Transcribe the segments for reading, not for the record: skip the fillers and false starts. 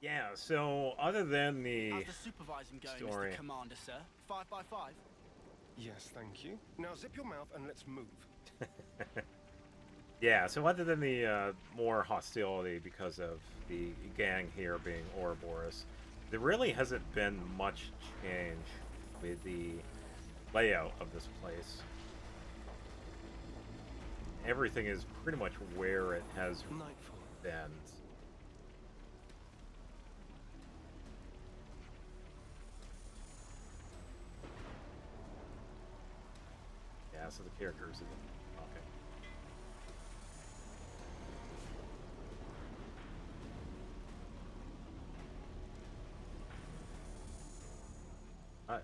Yeah, so other than How's the the supervising going, Mr. story, Commander, sir? 5 by 5? Yes, thank you. Now zip your mouth and let's move. yeah, so other than the more hostility because of the gang here being Ouroboros, there really hasn't been much change with the layout of this place. Everything is pretty much where it has Nightfall. been. Yeah, so the characters. Okay. Uh,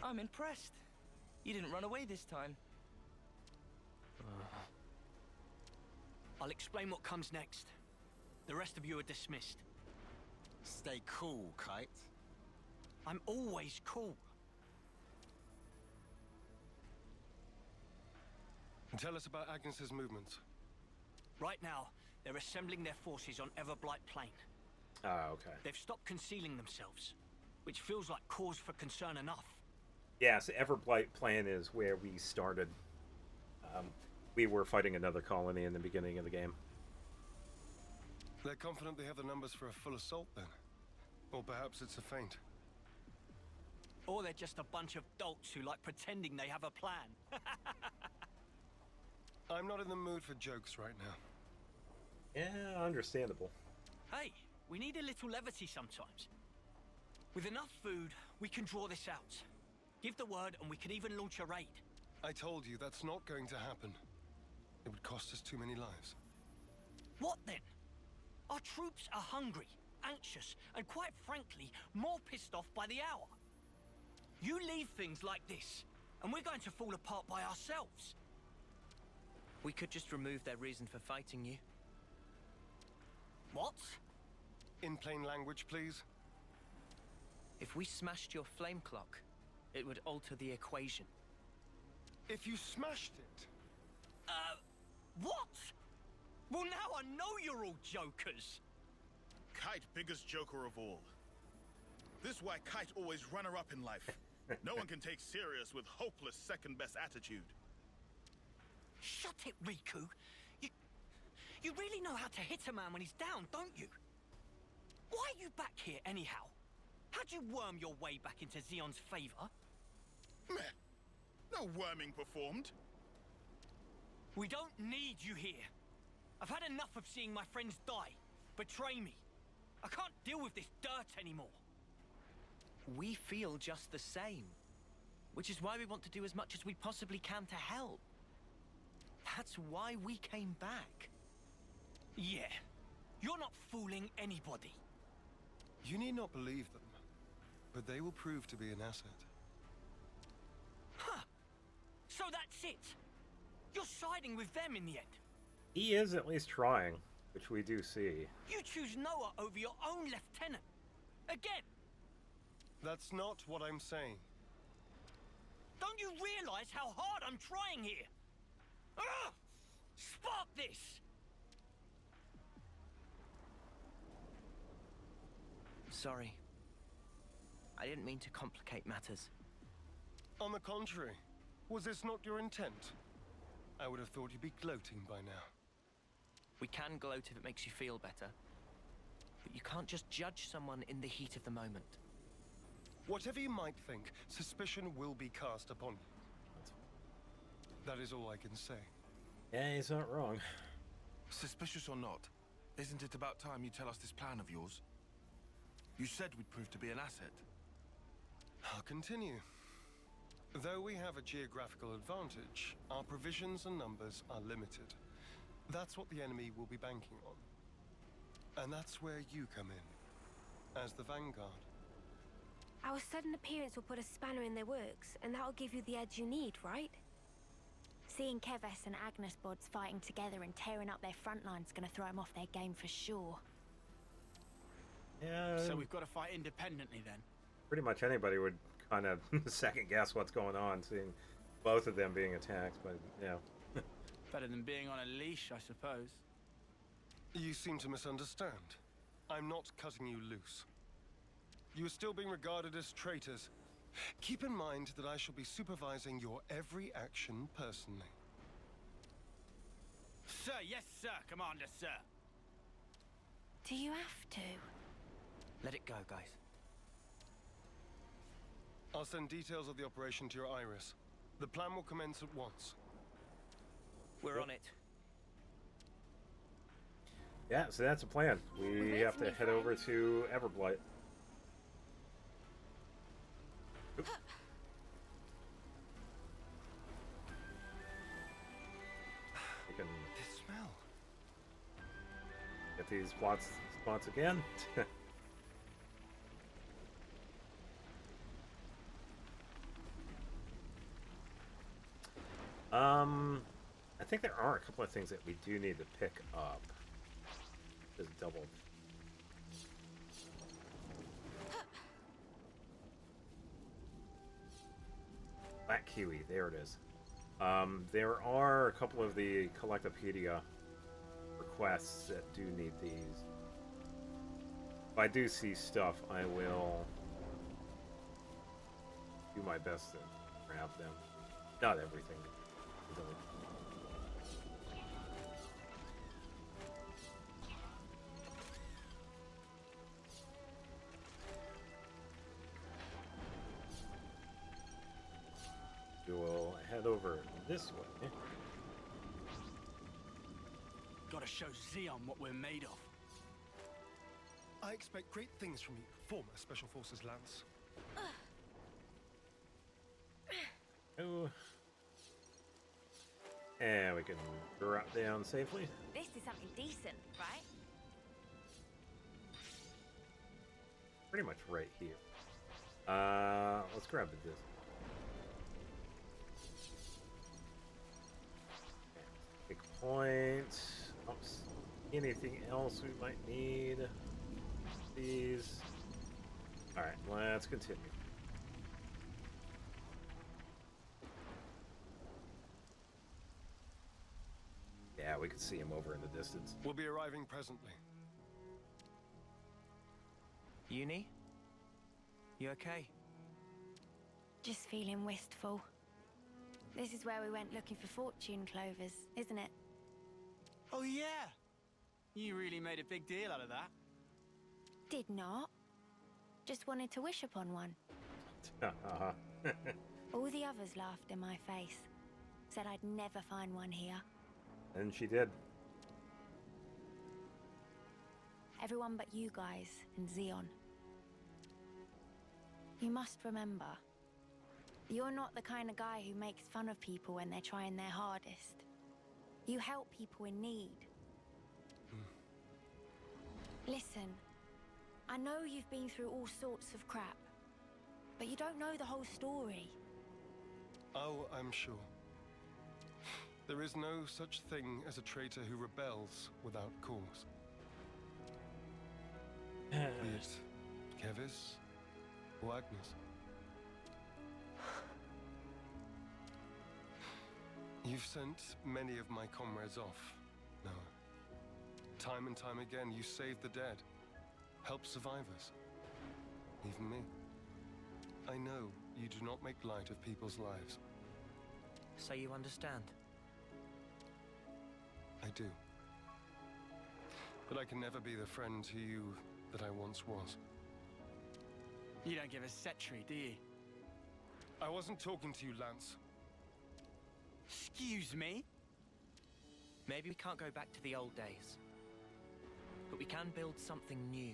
I'm impressed. You didn't run away this time. I'll explain what comes next. The rest of you are dismissed. Stay cool, Kite. I'm always cool. Tell us about Agnes's movements. Right now, they're assembling their forces on Everblight Plain. okay. They've stopped concealing themselves, which feels like cause for concern enough. Yeah, so Everblight Plan is where we started. Um, we were fighting another colony in the beginning of the game. They're confident they have the numbers for a full assault then. Or perhaps it's a feint. Or they're just a bunch of dolts who like pretending they have a plan. I'm not in the mood for jokes right now. Yeah, understandable. Hey, we need a little levity sometimes. With enough food, we can draw this out. Give the word and we can even launch a raid. I told you that's not going to happen. It would cost us too many lives. What then? Our troops are hungry, anxious, and quite frankly, more pissed off by the hour. You leave things like this, and we're going to fall apart by ourselves. We could just remove their reason for fighting you. What? In plain language, please. If we smashed your flame clock, it would alter the equation. If you smashed it, What? Well, now I know you're all jokers. Kite, biggest joker of all. This why Kite always runner-up in life. No one can take serious with hopeless second-best attitude. Shut it, Riku. You really know how to hit a man when he's down, don't you? Why are you back here, anyhow? How'd you worm your way back into Xeon's favor? Meh. No worming performed. We don't need you here. I've had enough of seeing my friends die, betray me. I can't deal with this dirt anymore. We feel just the same. Which is why we want to do as much as we possibly can to help. That's why we came back. Yeah, you're not fooling anybody. you need not believe them. But they will prove to be an asset. Huh. So that's it. You're siding with them in the end. He is at least trying, which we do see. You choose Noah over your own lieutenant. Again. That's not what I'm saying. Don't you realize how hard I'm trying here? Ugh! Spark this! Sorry. I didn't mean to complicate matters. On the contrary, was this not your intent? I would have thought you'd be gloating by now. We can gloat if it makes you feel better. But you can't just judge someone in the heat of the moment. Whatever you might think, suspicion will be cast upon you. That is all I can say. Yeah, he's not wrong. Suspicious or not, isn't it about time you tell us this plan of yours? You said we'd prove to be an asset. I'll continue. Though we have a geographical advantage, our provisions and numbers are limited. That's what the enemy will be banking on. And that's where you come in, as the vanguard. Our sudden appearance will put a spanner in their works, and that'll give you the edge you need, right? Seeing Keves and Agnes bods fighting together and tearing up their front line's gonna throw them off their game for sure. Yeah, So we've got to fight independently then. pretty much anybody would kind of second guess what's going on, seeing both of them being attacked. But yeah, Better than being on a leash, I suppose. You seem to misunderstand. I'm not cutting you loose. You are still being regarded as traitors. Keep in mind that I shall be supervising your every action personally. Sir, yes, sir, Commander, sir. Do you have to? Let it go, guys. I'll send details of the operation to your iris. The plan will commence at once. We're on it. Yeah, so that's a plan. We have to head over to Everblight. Oop. We can This smell. get these spots again. I think there are a couple of things that we do need to pick up. Just double. Black Kiwi, there it is. There are a couple of the Collectopedia requests that do need these. If I do see stuff, I will do my best to grab them. Not everything. We will head over this way. Gotta show Xeon what we're made of. I expect great things from you, former Special Forces Lance. Oh. And we can drop down safely. This is something decent, right? Pretty much right here. Let's grab the disc. Pick point. Oh, anything else we might need? These. Alright, let's continue. Yeah, we can see him over in the distance. We'll be arriving presently. Uni? You okay? Just feeling wistful. This is where we went looking for fortune clovers, isn't it? Oh, yeah. You really made a big deal out of that. Did not. Just wanted to wish upon one. Uh-huh. All the others laughed in my face. Said I'd never find one here. And she did. Everyone but you guys and Xeon. You must remember, you're not the kind of guy who makes fun of people when they're trying their hardest. You help people in need. Listen, I know you've been through all sorts of crap, but you don't know the whole story. Oh, I'm sure. There is no such thing as a traitor who rebels without cause. Be it Kevis or Agnes. You've sent many of my comrades off, Noah. Time and time again, you save the dead, help survivors, even me. I know you do not make light of people's lives. So you understand? I do. But I can never be the friend to you that I once was. You don't give a set treat, do you? I wasn't talking to you, Lance. Excuse me? Maybe we can't go back to the old days. But we can build something new.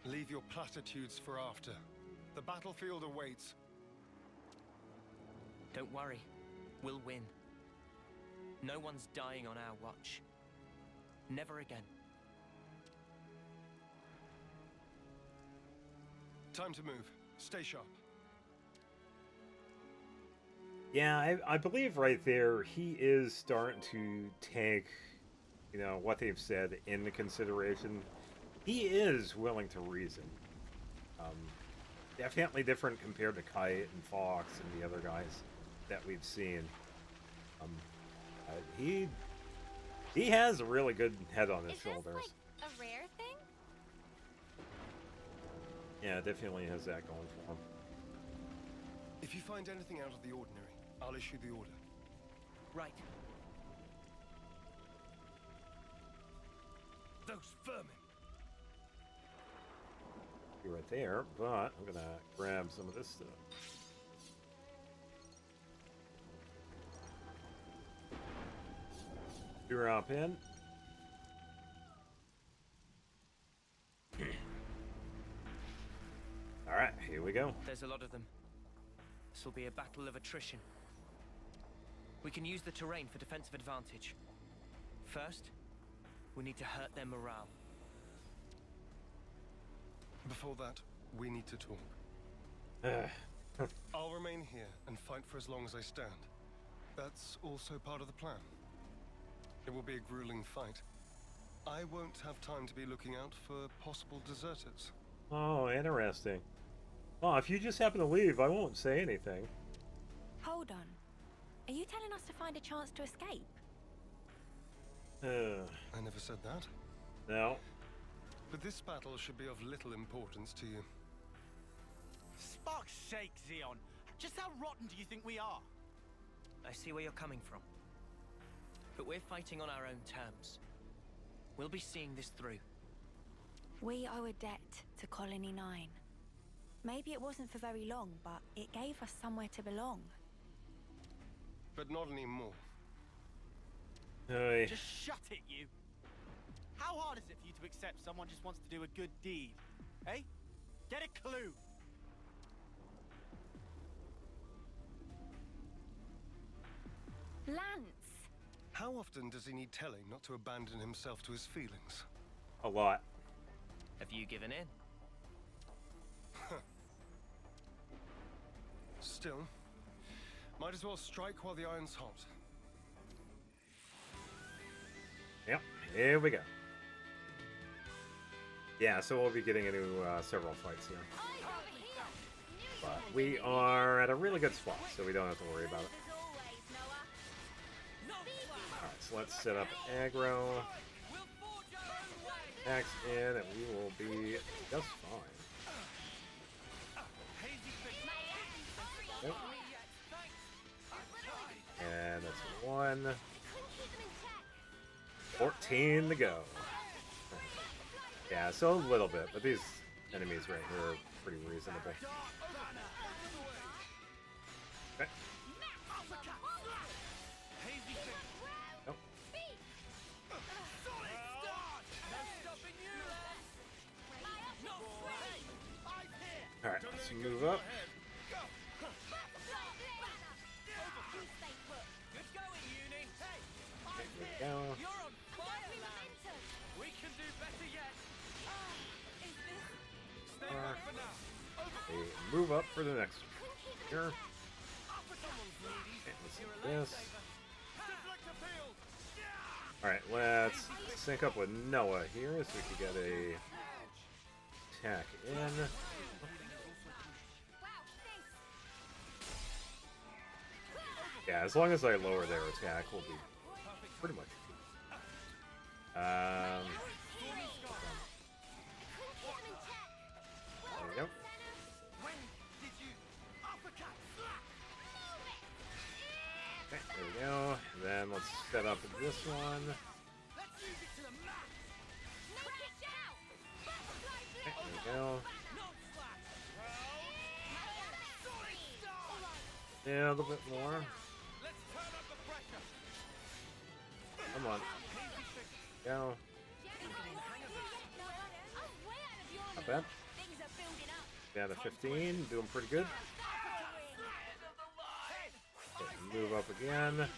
Leave your platitudes for after. The battlefield awaits. Don't worry. We'll win. No one's dying on our watch. Never again. Time to move. Stay sharp. Yeah, I believe right there he is starting to take, you know, what they've said into consideration. He is willing to reason. Definitely different compared to Kite and Fox and the other guys that we've seen. He He has a really good head on his Is this shoulders. like a rare thing? Yeah, definitely has that going for him. If you find anything out of the ordinary, I'll issue the order. Right. Those vermin! Be right there, but I'm gonna grab some of this stuff. Drop in. All right, here we go. There's a lot of them. This will be a battle of attrition. We can use the terrain for defensive advantage. First, we need to hurt their morale. Before that, we need to talk. I'll remain here and fight for as long as I stand. That's also part of the plan. It will be a grueling fight. I won't have time to be looking out for possible deserters. Oh, interesting. Oh, if you just happen to leave, I won't say anything. Hold on. Are you telling us to find a chance to escape? I never said that. No. But this battle should be of little importance to you. Spark's sake, Xeon. Just how rotten do you think we are? I see where you're coming from. But we're fighting on our own terms. We'll be seeing this through. We owe a debt to Colony 9. Maybe it wasn't for very long, but it gave us somewhere to belong. But not anymore. Hey. Just shut it, you. How hard is it for you to accept someone just wants to do a good deed? Eh? Get a clue. Lance! How often does he need telling not to abandon himself to his feelings? A lot. Have you given in? Still, might as well strike while the iron's hot. Yep, here we go. Yeah, so we'll be getting into several fights here. But we are at a really good spot, so we don't have to worry about it. Alright, so let's set up aggro. Axe in, and we will be just fine. Nope. And that's 1. 14 to go. Yeah, so a little bit, but these enemies right here are pretty reasonable. Okay. Nope. Alright, let's move up. There we go. Okay, move up for the next one. Here. Okay, let's do this. Alright, let's sync up with Noah here so we can get a attack in. Yeah, as long as I lower their attack, we'll be pretty much. There we go. Okay, there we go. Then let's set up this one. Okay, there we go. Yeah, a little bit more. Come on. Go. Not bad. Down to 15, doing pretty good. Okay, move up again.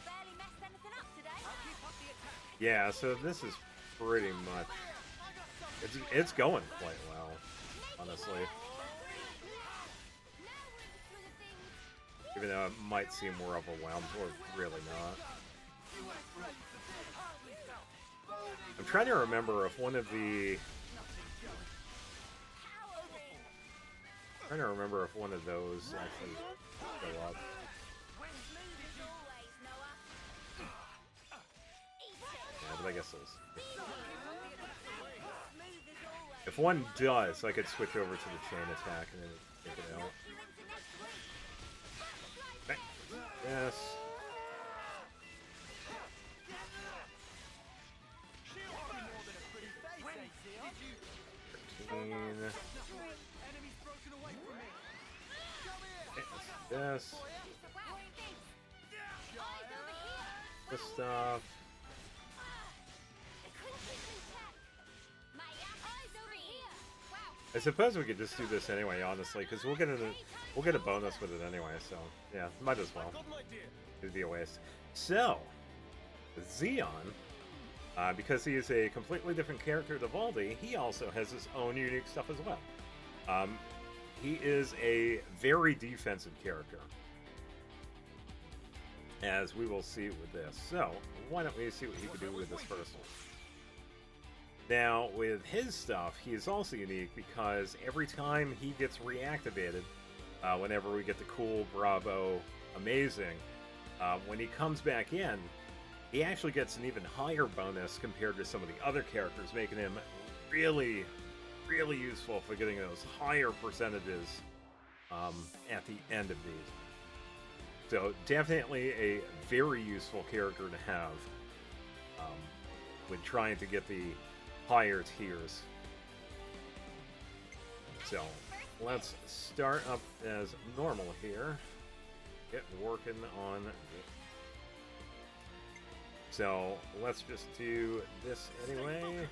Yeah, so this is pretty much... It's going quite well, honestly. Even though it might seem more overwhelmed, or really not. I'm trying to remember if one of the... those actually go up. Yeah, I guess those. If one does, I could switch over to the chain attack and then take it out. Okay. Yes. This. This stuff. I suppose we could just do this anyway, honestly, because we'll get a bonus with it anyway. So yeah, might as well. It'd be a waste. So Xeon, because he is a completely different character to Valdi, he also has his own unique stuff as well. He is a very defensive character, as we will see with this. So why don't we see what he could do with this first one? Now, with his stuff, he is also unique because every time he gets reactivated, whenever we get the cool, bravo, amazing, when he comes back in, he actually gets an even higher bonus compared to some of the other characters, making him really, really useful for getting those higher percentages at the end of these. So, definitely a very useful character to have when trying to get the higher tiers. So, let's start up as normal here. Get working on it. So, let's just do this anyway.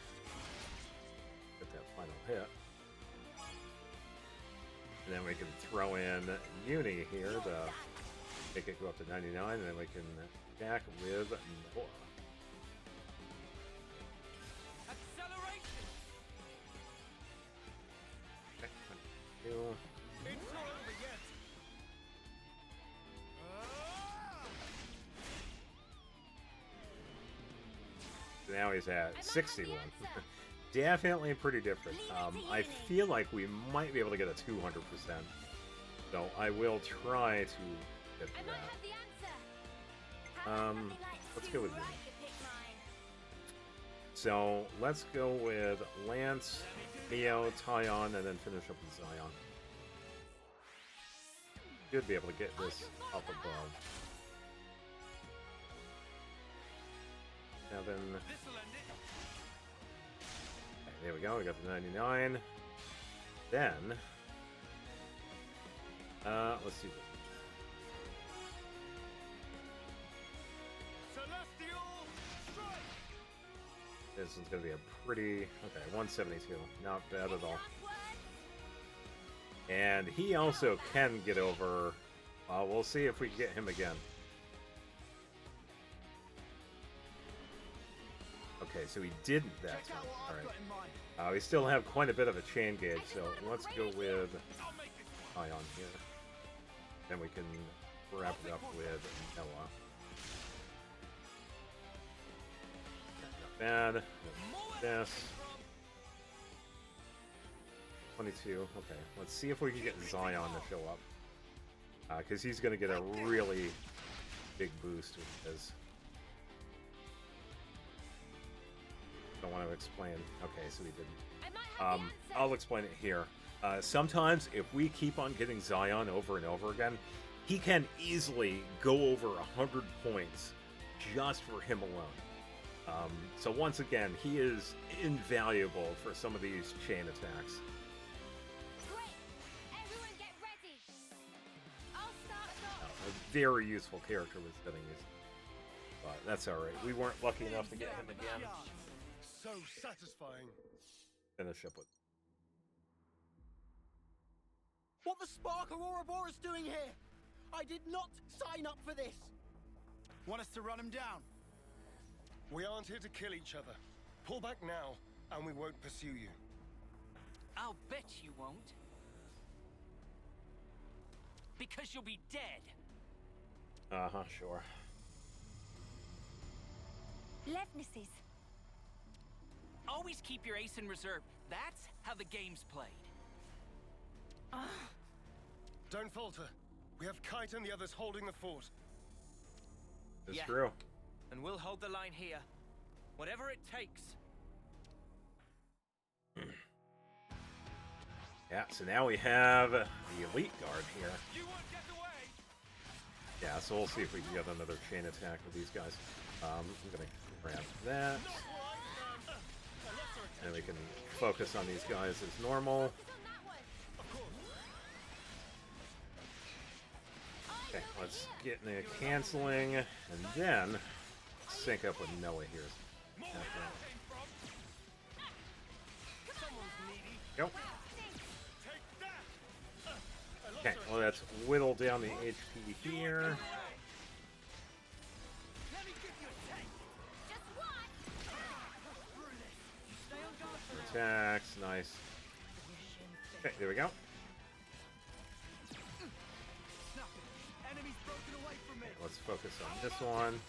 Get that final hit. And then we can throw in Uni here to make it go up to 99, and then we can attack with Noah. Now he's at 61. Definitely pretty different. I feel like we might be able to get a 200%. So I will try to get to that. Let's go with me. So let's go with Lance, Neo, Tyon, and then finish up with Zion. Should be able to get this up above. Now then, okay, there we go. We got the 99. Then, let's see. This is going to be a pretty, okay, 172. Not bad at all. And he also can get over, we'll see if we can get him again. Okay, so he didn't that time. Alright. We still have quite a bit of a chain gauge, so let's go with Ion here. Then we can wrap it up with Noah. Not bad. This. 22. Okay, let's see if we can get Zion to show up. Because he's going to get a really big boost with his. I want to explain. Okay, so he didn't. I'll explain it here. Sometimes, if we keep on getting Zion over and over again, he can easily go over 100 points just for him alone. So once again, he is invaluable for some of these chain attacks. A very useful character with setting these. But that's alright. We weren't lucky enough to get him again. So satisfying. Finish up with. What the spark are Ouroboros doing here? I did not sign up for this. Want us to run him down? We aren't here to kill each other. Pull back now, and we won't pursue you. I'll bet you won't. Because you'll be dead. Uh-huh, sure. Levnesses. Always keep your ace in reserve. That's how the game's played. Don't falter. We have Kite and the others holding the fort. It's Yeah. true. And we'll hold the line here. Whatever it takes. Yeah, so now we have the elite guard here. You won't get away. Yeah, so we'll see if we can get another chain attack with these guys. I'm gonna grab that. And we can focus on these guys as normal. Okay, let's get in a canceling, and then sync up with Noah here. Go. Okay, well let's whittle down the HP here. Attacks, nice. Okay, there we go. Okay, let's focus on this one.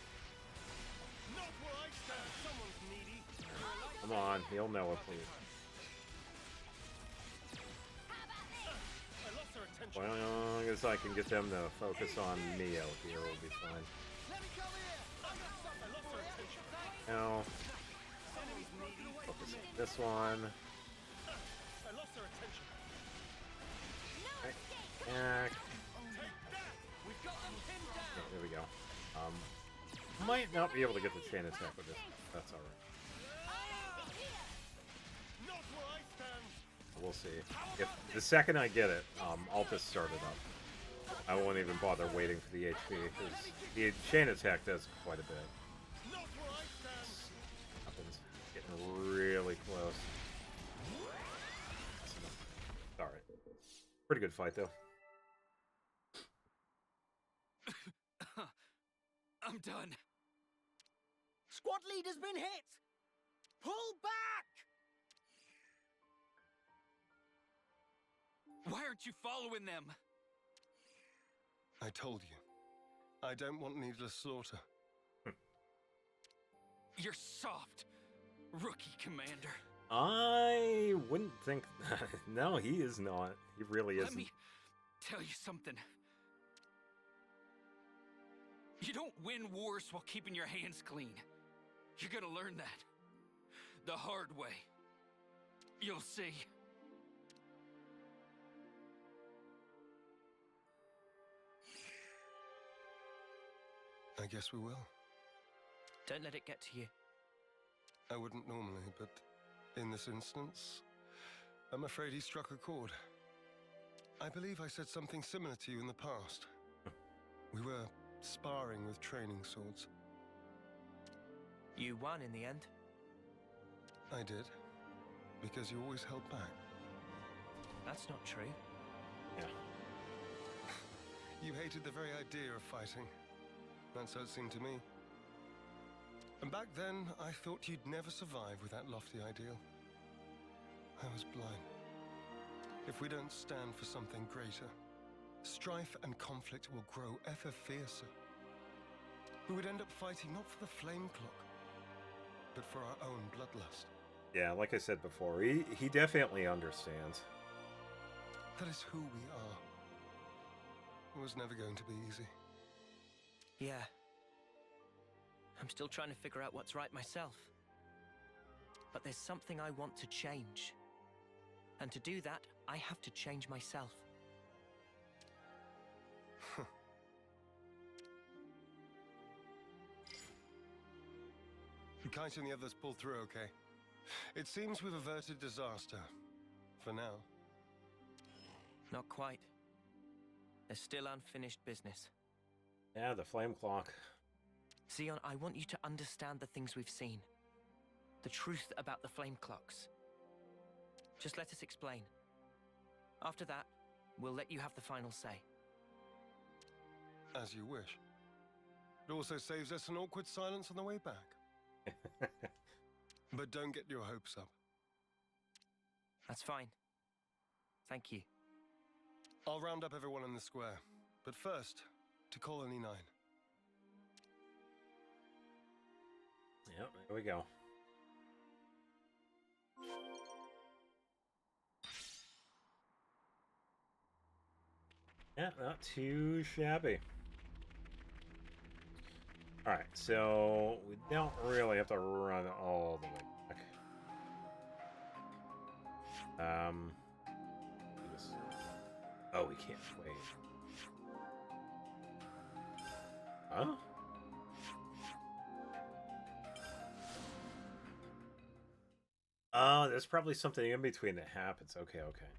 Come on, heal Noah, please. As long as I can get them to focus on Neo here, we'll be fine. Now, focus on this one. Okay. Back. Okay, there we go. Might not be able to get the chain attack with this. That's alright. We'll see. If the second I get it, I'll just start it up. I won't even bother waiting for the HP, because the chain attack does quite a bit. Happens. Getting really close. Alright. Pretty good fight, though. I'm done. Squad leader's been hit! Pull back! Why aren't you following them? I told you. I don't want needless slaughter. You're soft, rookie commander. I wouldn't think... No, he is not. He really isn't. Let me tell you something. You don't win wars while keeping your hands clean. You're gonna learn that. The hard way. You'll see. I guess we will. Don't let it get to you. I wouldn't normally, but in this instance, I'm afraid he struck a chord. I believe I said something similar to you in the past. We were sparring with training swords. You won in the end. I did, because you always held back. That's not true. Yeah. You hated the very idea of fighting. That's how it seemed to me. And back then, I thought you'd never survive with that lofty ideal. I was blind. If we don't stand for something greater, strife and conflict will grow ever fiercer. We would end up fighting not for the flame clock, but for our own bloodlust. Yeah, like I said before, he definitely understands. That is who we are. It was never going to be easy. Yeah. I'm still trying to figure out what's right myself. But there's something I want to change. And to do that, I have to change myself. Kite and the others pulled through okay. It seems we've averted disaster. For now. Not quite. There's still unfinished business. Yeah, the flame clock. Xeon, I want you to understand the things we've seen. The truth about the flame clocks. Just let us explain. After that, we'll let you have the final say. As you wish. It also saves us an awkward silence on the way back. But don't get your hopes up. That's fine. Thank you. I'll round up everyone in the square. But first, to Colony 9. Yep, there we go. Yeah, not too shabby. Alright, so we don't really have to run all the way back. Oh, we can't wait. Huh? Oh, there's probably something in between that happens. Okay, okay.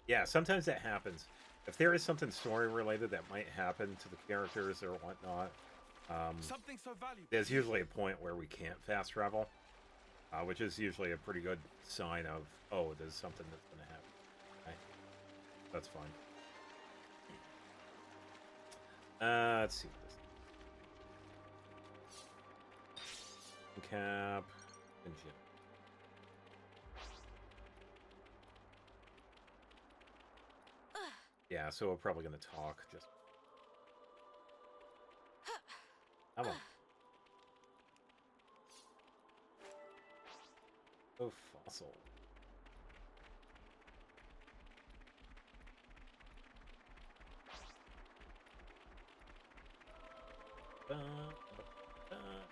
Yeah, sometimes that happens. If there is something story related that might happen to the characters or whatnot, Something so valuable. there's usually a point where we can't fast travel, which is usually a pretty good sign of, oh, there's something that's going to happen. Okay. That's fine. Let's see what this cap and gym. Yeah, so we're probably going to talk just. Come on. Oh, fossil.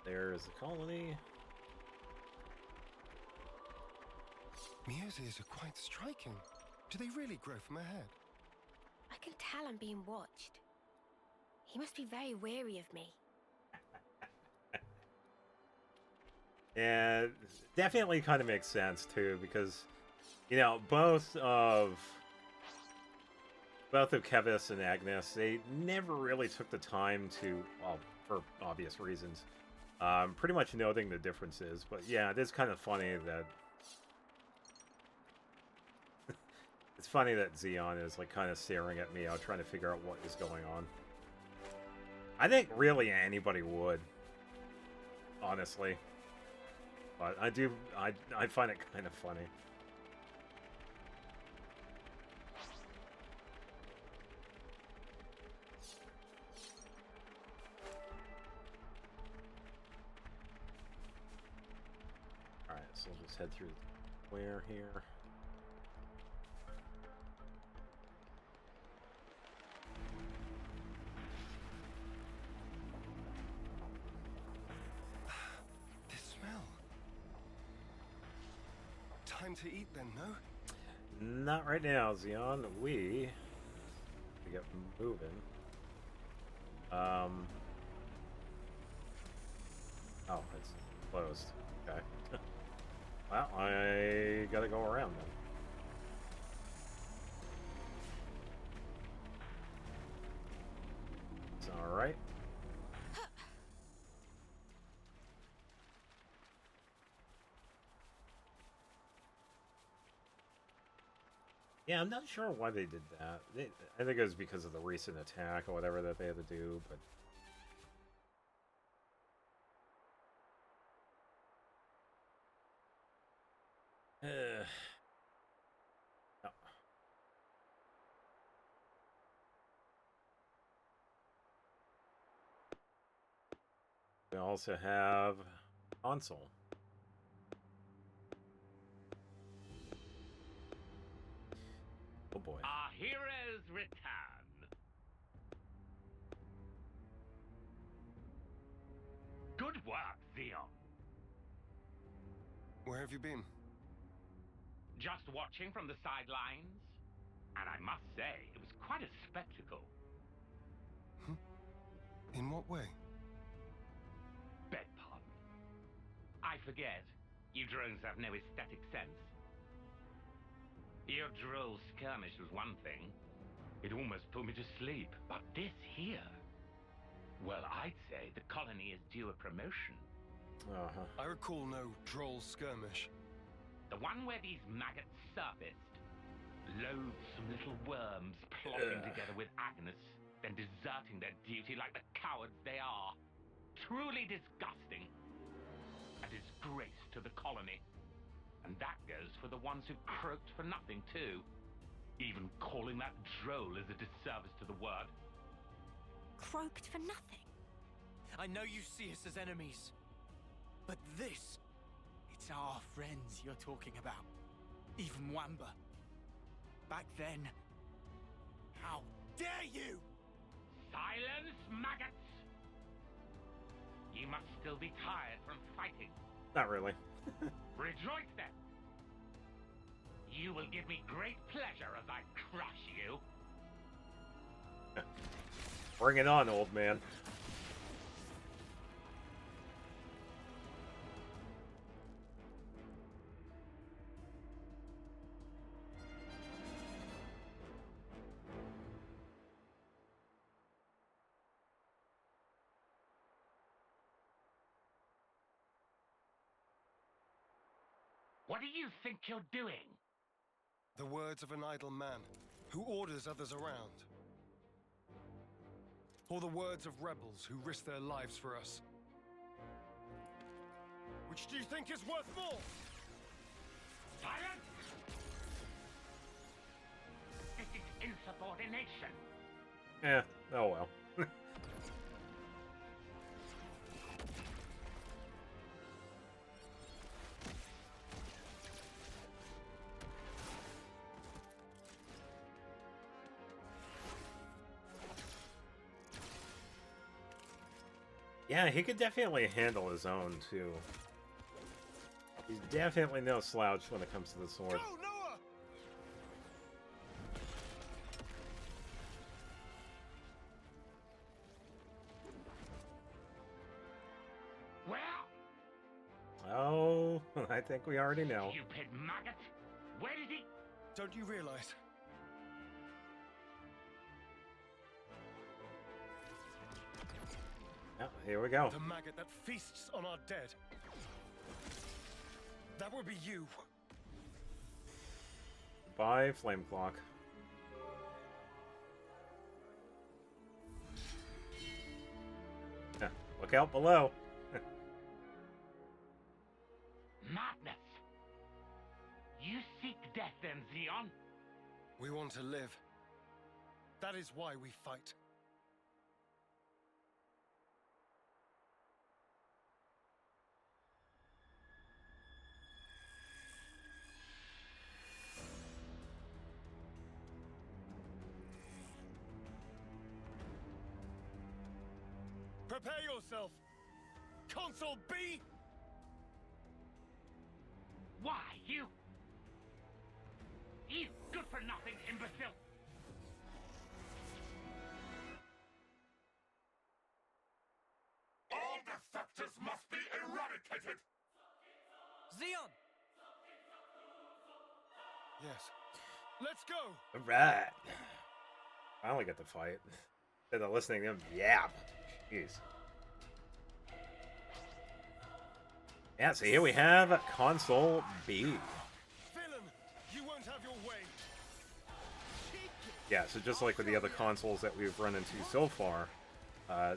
There's the colony. Muses are quite striking. Do they really grow from a head? I can tell I'm being watched. He must be very wary of me. Yeah, definitely kind of makes sense too, because you know both of Kevis and Agnes, they never really took the time to, well, for obvious reasons, pretty much noting the differences. But yeah, it is kind of funny that it's funny that Xeon is like kind of staring at me out, trying to figure out what is going on. I think really anybody would, honestly. But I find it kind of funny. Alright, so we'll just head through the square here. Time to eat then, no? Not right now, Xeon. We get moving. Oh, it's closed. Okay. Well, I gotta go around then. It's alright. Yeah, I'm not sure why they did that. I think it was because of the recent attack or whatever that they had to do, but... No. We also have console. Oh boy. Our heroes return. Good work, Xeon. Where have you been? Just watching from the sidelines. And I must say, it was quite a spectacle. In what way? Beg pardon. I forget. You drones have no aesthetic sense. Your droll skirmish was one thing. It almost put me to sleep. But this here... Well, I'd say the colony is due a promotion. I recall no droll skirmish. The one where these maggots surfaced. Loathsome little worms plotting together with Agnes, then deserting their duty like the cowards they are. Truly disgusting. A disgrace to the colony. And that goes for the ones who croaked for nothing, too. Even calling that droll is a disservice to the word. Croaked for nothing? I know you see us as enemies, but this, it's our friends you're talking about. Even Wamba. Back then, how dare you! Silence, maggots! You must still be tired from fighting. Not really. Rejoice then! You will give me great pleasure as I crush you. Bring it on, old man. What do you think you're doing? The words of an idle man who orders others around. Or the words of rebels who risk their lives for us. Which do you think is worth more? Silence! This is insubordination. Eh, oh well. Yeah, he could definitely handle his own, too. He's definitely no slouch when it comes to the sword. Go, Noah! Where? Oh, I think we already know. Stupid maggot! Where did he... Don't you realize? Oh, here we go. The maggot that feasts on our dead. That would be you. Bye, Flame Clock. Yeah, look out below. Madness! You seek death then, Xeon? We want to live. That is why we fight. Prepare yourself! Console B! Why, you... You good-for-nothing imbecile! All defectors must be eradicated! Xeon! Yes. Let's go! Alright. Finally got to fight. Instead of listening to him yap. Jeez. Yeah, so here we have console B. Villain, you won't have your way. Yeah, so just like with the other consoles that we've run into so far,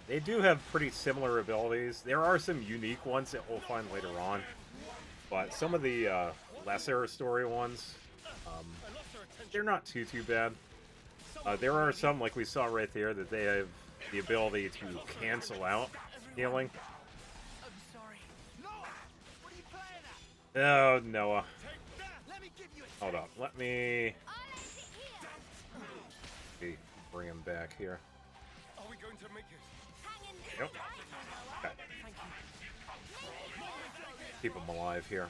they do have pretty similar abilities. There are some unique ones that we'll find later on, but some of the lesser story ones, they're not too bad. There are some, like we saw right there, that they have the ability to cancel out healing. I'm sorry. Noah! What are you playing at? Oh, Noah. Let me give you a Hold up. Let me bring him back here. Are we going to make it? Yep. Okay. Keep him alive here.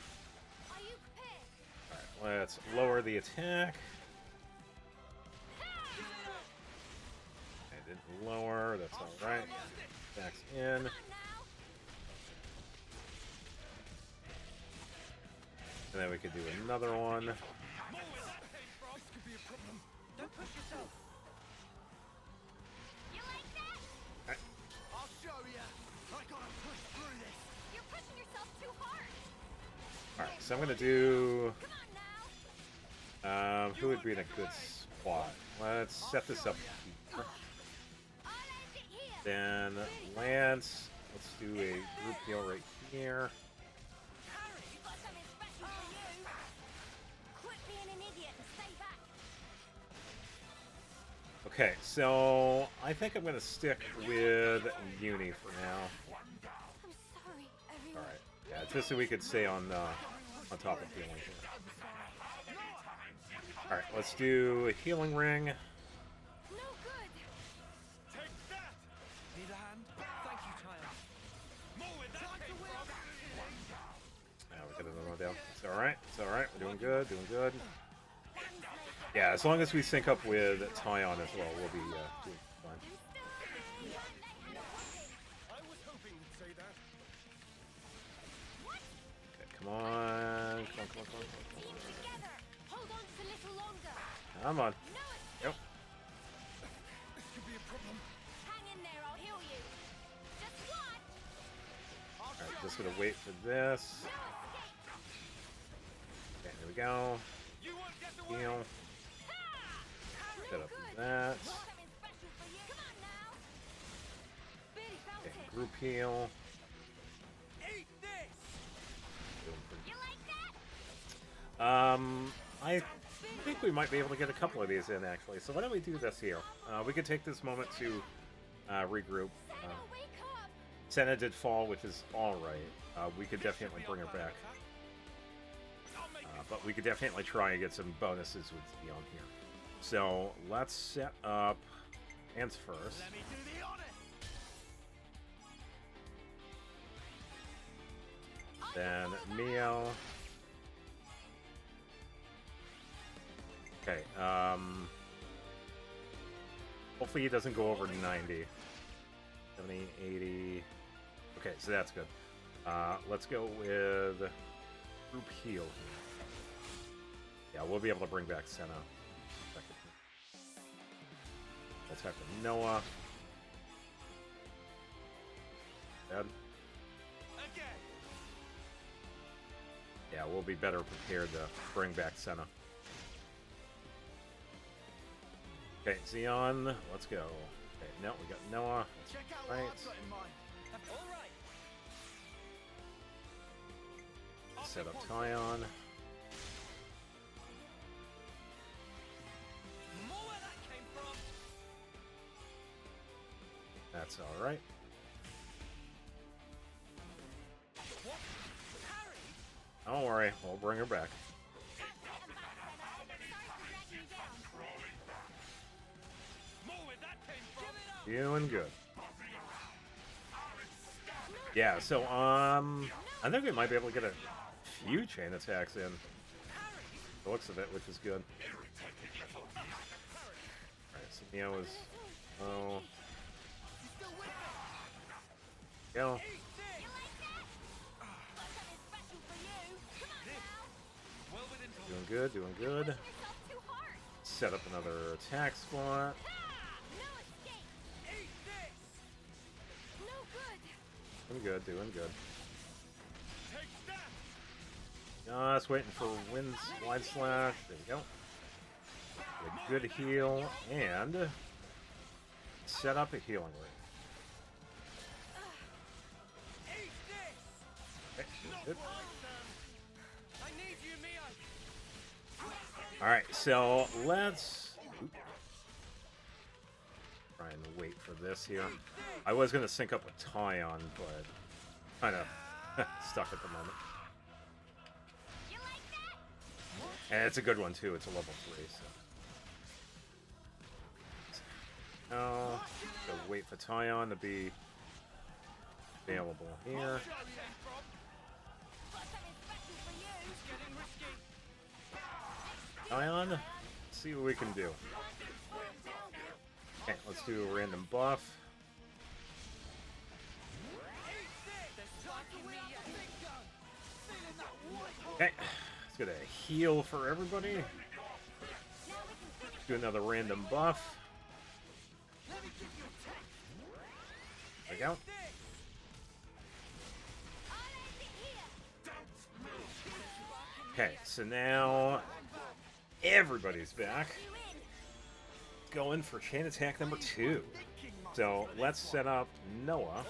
Alright, let's lower the attack. I didn't lower, that's alright. Attack's in. And then we could do another one. This could be a problem. Don't push yourself. You like that? I'll show you. I gotta push through this. You're pushing yourself too hard. Alright, so I'm gonna do... Come on now. who would be in a good spot? Let's set this up here. I'll end it here. Then Lance, let's do a group heal right here. We've got something special for you. Quit being an idiot and stay back. Okay, so I think I'm gonna stick with Uni for now. I'm sorry, everyone. Alright, yeah, just so we could stay on top of healing here. Alright, let's do a healing ring. No good. Take that! Need a hand? Thank you, child. It's alright. It's alright. We're doing good. Doing good. Yeah, as long as we sync up with Tyon as well, we'll be doing fine. I was hoping you'd say that. Okay, come on. Come on, come on, come on, come on. Together. Hold on just a little longer. Come on. Yep. This could be a problem. Hang in there, I'll heal you. Just watch. Alright, just gonna wait for this. Okay, there we go. You won't get away. Heal. Set up that. Something special for you. Come on now. Barely felt Okay, it. group heal. Eat this. Doing pretty You like that? I think we might be able to get a couple of these in, actually. So why don't we do this here? We could take this moment to regroup. Wake up. Senna did fall, which is alright. We could definitely bring her back. But we could definitely try and get some bonuses with Xeon here. So let's set up hands first. Let me do the honor. Then Mio. Okay, hopefully he doesn't go over 90. 70, 80. Okay, so that's good. Let's go with group heal here. Yeah, we'll be able to bring back Senna. Attack with Noah. Dead. Again. Yeah, we'll be better prepared to bring back Senna. Okay, Xeon, let's go. Okay, no, we got Noah. Check out what Right. I've got in mind. All right. Set up Tyon. More where that came from. That's alright. What? Harry? Don't worry, we'll bring her back. More where that came from. Give it up. Doing good. Yeah, so, I think we might be able to get a few chain attacks in. The looks of it, which is good. Alright, so Neo is... Oh. Go. Doing good, doing good. Set up another attack spot. Doing good, doing good. Just waiting for Wind's Wide Slash. There we go. A good heal and set up a healing ring. Okay, good. Alright, so let's try and wait for this here. I was going to sync up with Tyon, but kind of stuck at the moment. And it's a good one too, it's a level 3, so. Oh, so wait for Tyon to be available here. Tyon, let's see what we can do. Okay, let's do a random buff. Okay, let's get a heal for everybody. Do another random buff. There we go. Okay, so now everybody's back. Going for chain attack number 2. So let's set up Noah.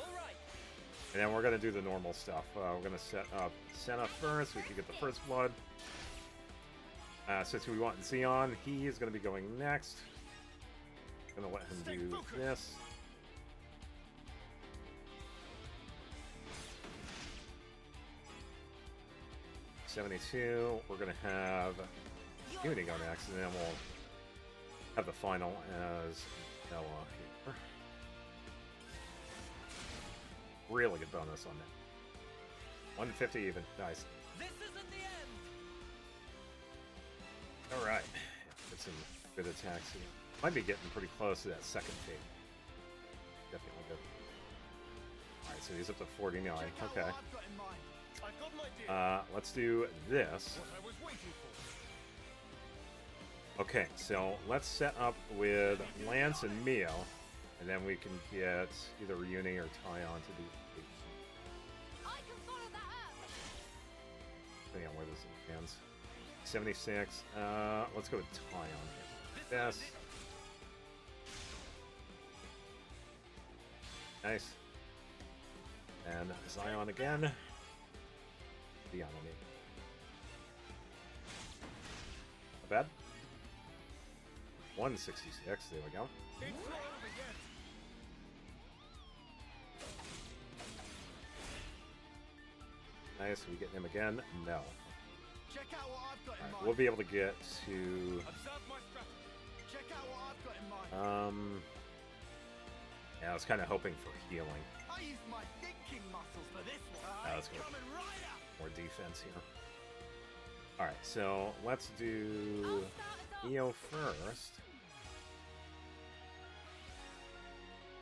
And then we're going to do the normal stuff. We're going to set up Senna first. We can get the first blood. Since we want Xeon, he is going to be going next. I'm going to let him do this. '72. We're going to have Unity go next, and then we'll have the final as Noah here. Really good bonus on that. 150 even. Nice. This isn't the end. some good attacks here. Might be getting pretty close to that second fate. Definitely good. Alright, so he's up to 49. Okay. Let's do this. Okay, so let's set up with Lance and Mio, and then we can get either Uni or Tyon to do the depending on where this lands. 76. Let's go with Tyon here. Yes. Nice. And Zion again. Beyond me. Not bad. 166. There we go. Nice. We get him again? No. Check out what I've got in mind. We'll be able to get to. Observe my strategy. Check out what I've got in mind. Yeah, I was kind of hoping for healing. I used my thinking muscles for this one. Let's go. Coming right up. More defense here. Alright, so let's do Neo first.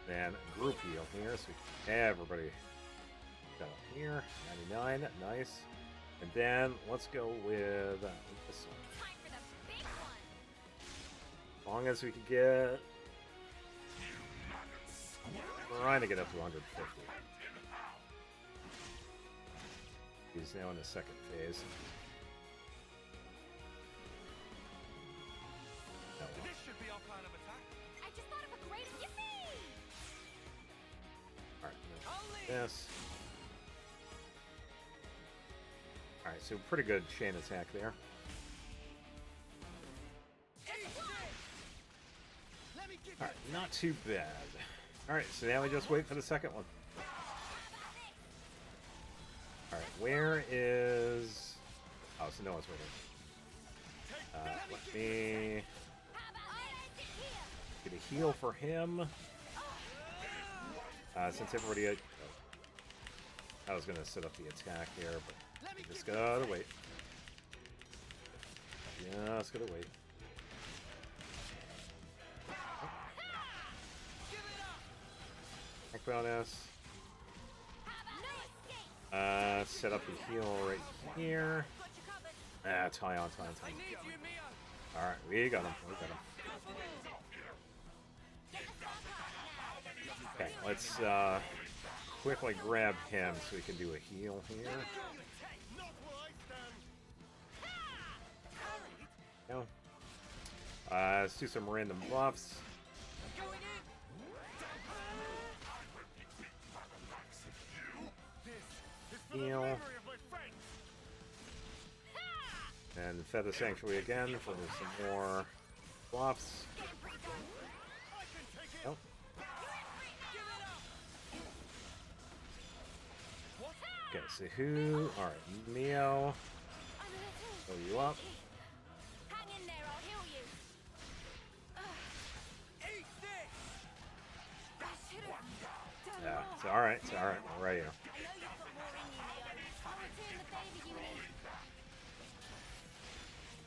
Then group heal here, so we can everybody got up here. 99, nice. And then let's go with this one. Time for the big one. As long as we can get. We're trying to get up to 150. He's now in the second phase. No. This should be our plan of attack. I just thought of a great yippee! Alright, this. Alright, so pretty good chain attack there. Alright, not too bad. Alright, so now we just wait for the second one. Alright, where is... Oh, so no one's waiting. Let me... get a heal for him. Since everybody... I was going to set up the attack here, but we just gotta wait. Just gotta wait. Attack bonus. Set up the heal right here. Tyon. Alright, we got him. Okay, let's quickly grab him so we can do a heal here. No. Let's do some random buffs. Heal. And Feather Sanctuary again for some more buffs. Nope. Okay, so who? Alright, Mio. Fill you up. Hang in there, I'll heal you. Eat this! I should have done Yeah, more. it's alright, we're right here. I know you've got more in you, Leo. I'll return the favor you need.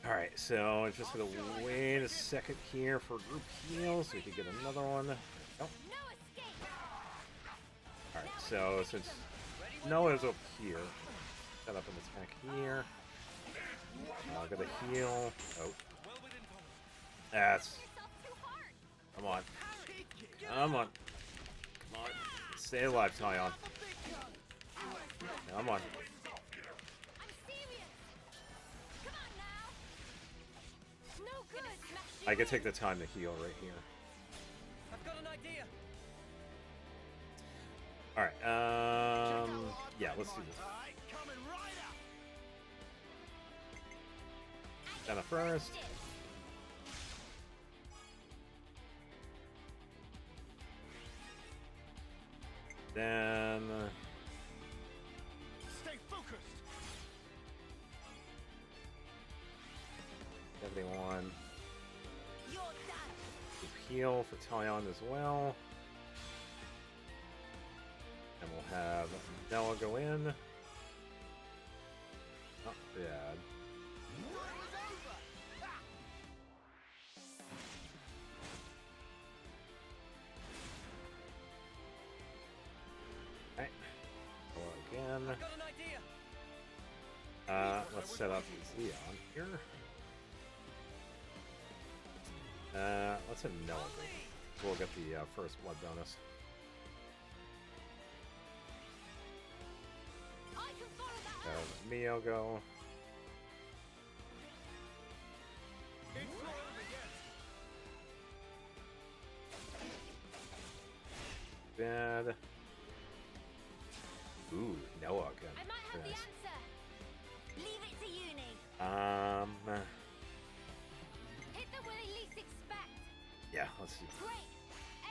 Alright, so I'm just gonna wait a second here for group heal so we can get another one. Oh. No escape. Alright, so since Noah's up here, set up an attack here. I'll get a heal. Oh. That's. Come on. Come on. Come on. Stay alive, Tyon. Come on. I'm serious. Come on now. No good. I can take the time to heal right here. I've got an idea. Alright, yeah, let's do this. Jenna first. Then... Stay focused. 71. You're done. Heal for Tyon as well. And we'll have Noah go in. Not bad. let's set up Xeon here. Let's have Noah go. We'll get the first blood bonus. Mio go. Bad. Ooh, Noah again. I might have the answer. Leave it to uni. Hit them where they least expect. Yeah, let's see. Great.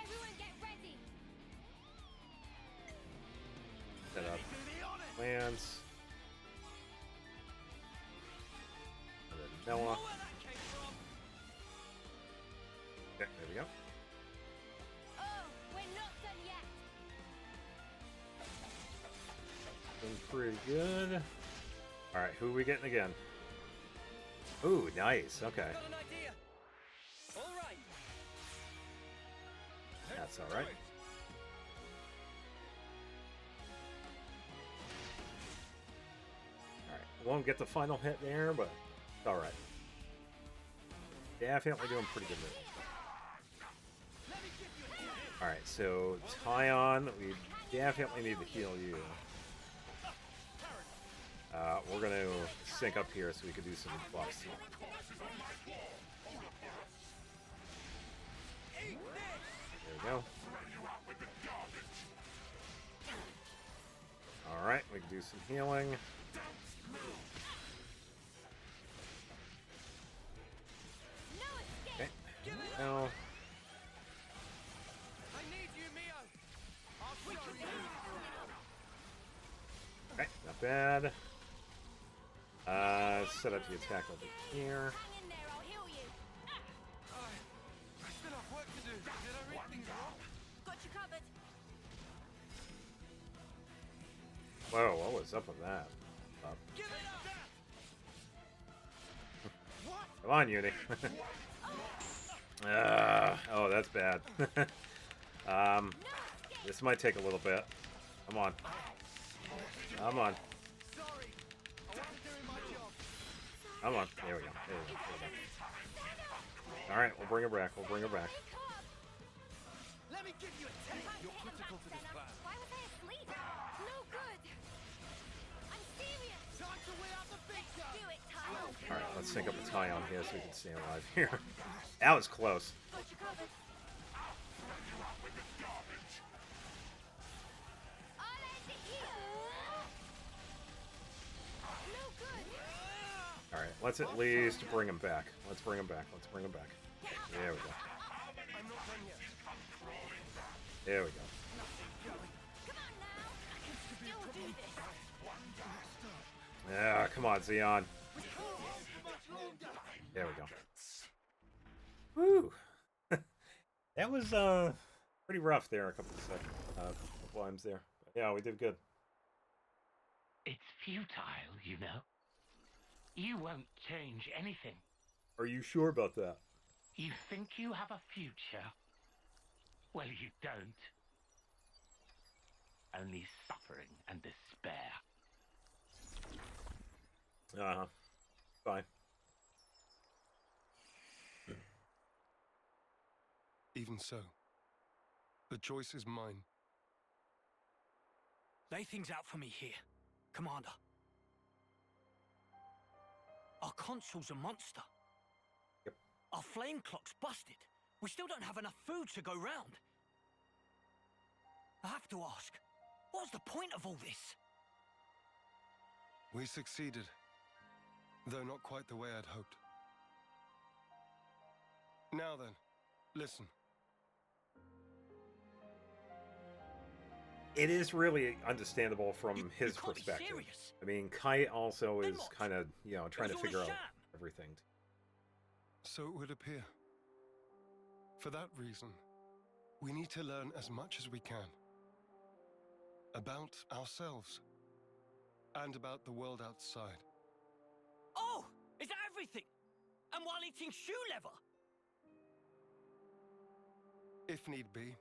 Everyone get ready. Set up Lance. And then Noah. Okay, there we go. Oh, we're not done yet. Doing pretty good. Alright, who are we getting again? Ooh, nice. Okay. Got an idea. All right. That's alright. Alright, won't get the final hit there, but it's alright. Definitely doing pretty good there. Alright, so Tyon, we definitely need to heal you. We're gonna sync up here so we can do some buffs. There we go. Alright, we can do some healing. Okay. Now. I need you, Mio. I'll show you. Okay, not bad. Set up the attack over here. Hang in there, I'll heal you. I still have work to do. Did I read things wrong? Got you covered. Whoa, what was up with that? Give it up! Come on, Uni. Oh, that's bad. This might take a little bit. Come on. Come on. Sorry. I wasn't doing my job. Come on. There we go. There we go. There we go. Alright, we'll bring her back. We'll bring her back. Let me give you a taste. You're critical to this plan. Why was I asleep? No good. I'm serious. Time to wheel out the big gun. Do it, Tyler. Alright, let's sync up the Tyon here so we can stay alive here. That was close. Got you covered. I'll end it here. No good. Alright, let's at least bring him back. Let's bring him back. Let's bring him back. There we go. I'm not done yet. There we go. Come on now. I can still do this. Yeah, come on, Xeon. There we go. Woo! That was pretty rough there a couple of times there. But yeah, we did good. It's futile, you know. You won't change anything. Are you sure about that? You think you have a future? Well, you don't. Only suffering and despair. Uh-huh. Fine. Even so, the choice is mine. Lay things out for me here, Commander. Our consul's a monster. Yep. Our flame clock's busted. We still don't have enough food to go round. I have to ask, what's the point of all this? We succeeded, though not quite the way I'd hoped. Now then, listen. It is really understandable from his can't be perspective. serious. I mean, Kite also Then is what? kind of, you know, trying to all a figure out sham. everything. So it would appear. For that reason, we need to learn as much as we can. About ourselves. And about the world outside. Oh, is that everything? And while eating shoe leather? If need be.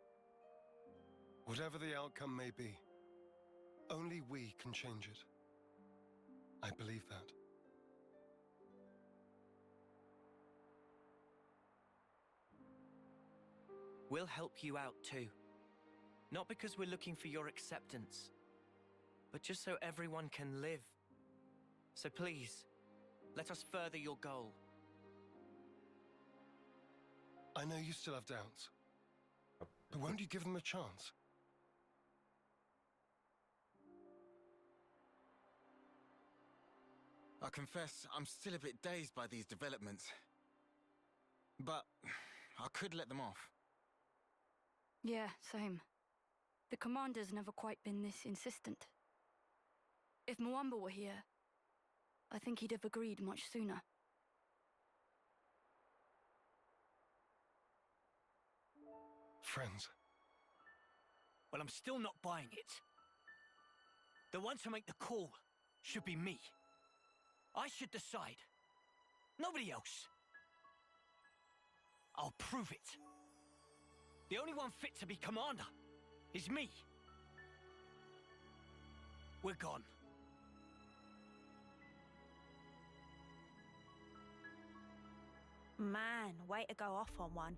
Whatever the outcome may be, only we can change it. I believe that. We'll help you out too. Not because we're looking for your acceptance, but just so everyone can live. So please, let us further your goal. I know you still have doubts, but won't you give them a chance? I confess, I'm still a bit dazed by these developments. But I could let them off. Yeah, same. The commander's never quite been this insistent. If Mwamba were here, I think he'd have agreed much sooner. Friends. Well, I'm still not buying it. The one to make the call should be me. I should decide. Nobody else. I'll prove it. The only one fit to be commander is me. We're gone. Man, way to go off on one.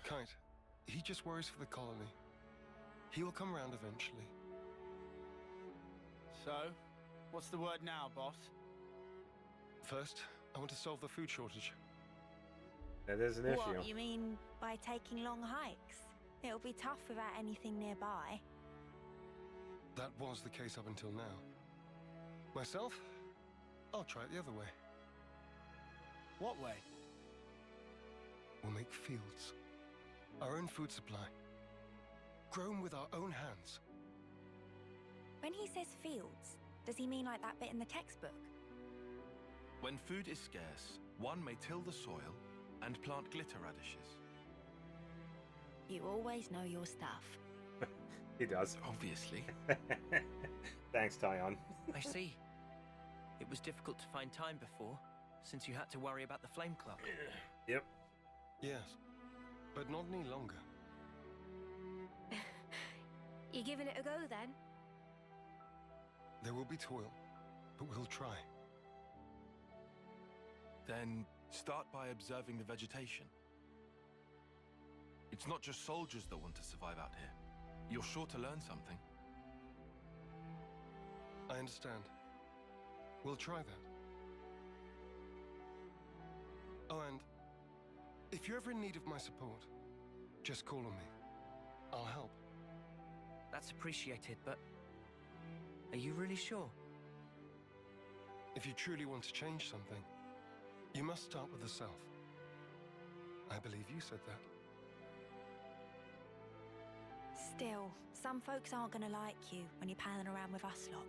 Kite, he just worries for the colony. He will come round eventually. So, what's the word now, boss? First, I want to solve the food shortage. That is an issue. What, you mean by taking long hikes? It'll be tough without anything nearby. That was the case up until now. Myself, I'll try it the other way. What way? We'll make fields. Our own food supply. Grown with our own hands. When he says fields, does he mean like that bit in the textbook? When food is scarce, one may till the soil and plant glitter radishes. You always know your stuff. He does. Obviously. Thanks, Tyon. I see. It was difficult to find time before, since you had to worry about the Flame Club. Yep. Yes, but not any longer. You giving it a go then? There will be toil, but we'll try. Then start by observing the vegetation. It's not just soldiers that want to survive out here. You're sure to learn something. I understand. We'll try that. Oh, and if you're ever in need of my support, just call on me. I'll help. That's appreciated, but are you really sure? If you truly want to change something, you must start with the self. I believe you said that. Still, some folks aren't gonna like you when you're palling around with us lot.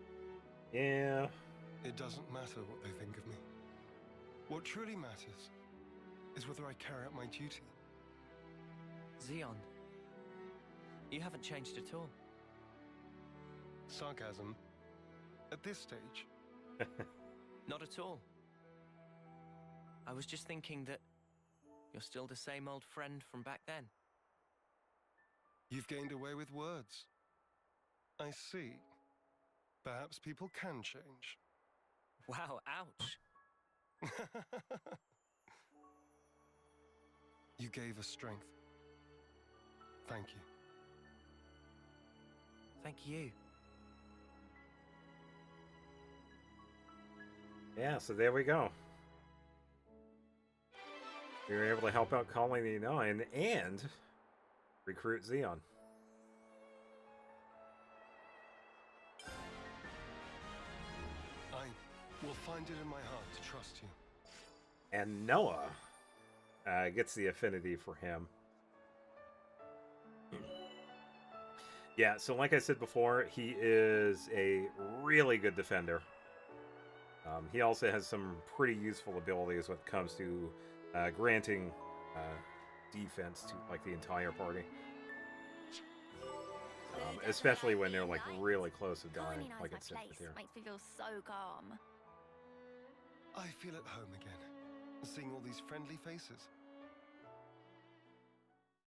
Yeah. It doesn't matter what they think of me. What truly matters is whether I carry out my duty. Xeon, you haven't changed at all. Sarcasm. At this stage. Not at all. I was just thinking that you're still the same old friend from back then. You've gained away with words. I see. Perhaps people can change. Wow, ouch. You gave us strength. Thank you. Thank you. Yeah, so there we go. We were able to help out Colony 9 and recruit Xeon. I will find it in my heart to trust you. And Noah gets the affinity for him. Yeah, so like I said before, he is a really good defender. He also has some pretty useful abilities when it comes to granting defense to like the entire party. Especially when they're like really close to dying, like it said here. Makes me feel so calm. I feel at home again, seeing all these friendly faces.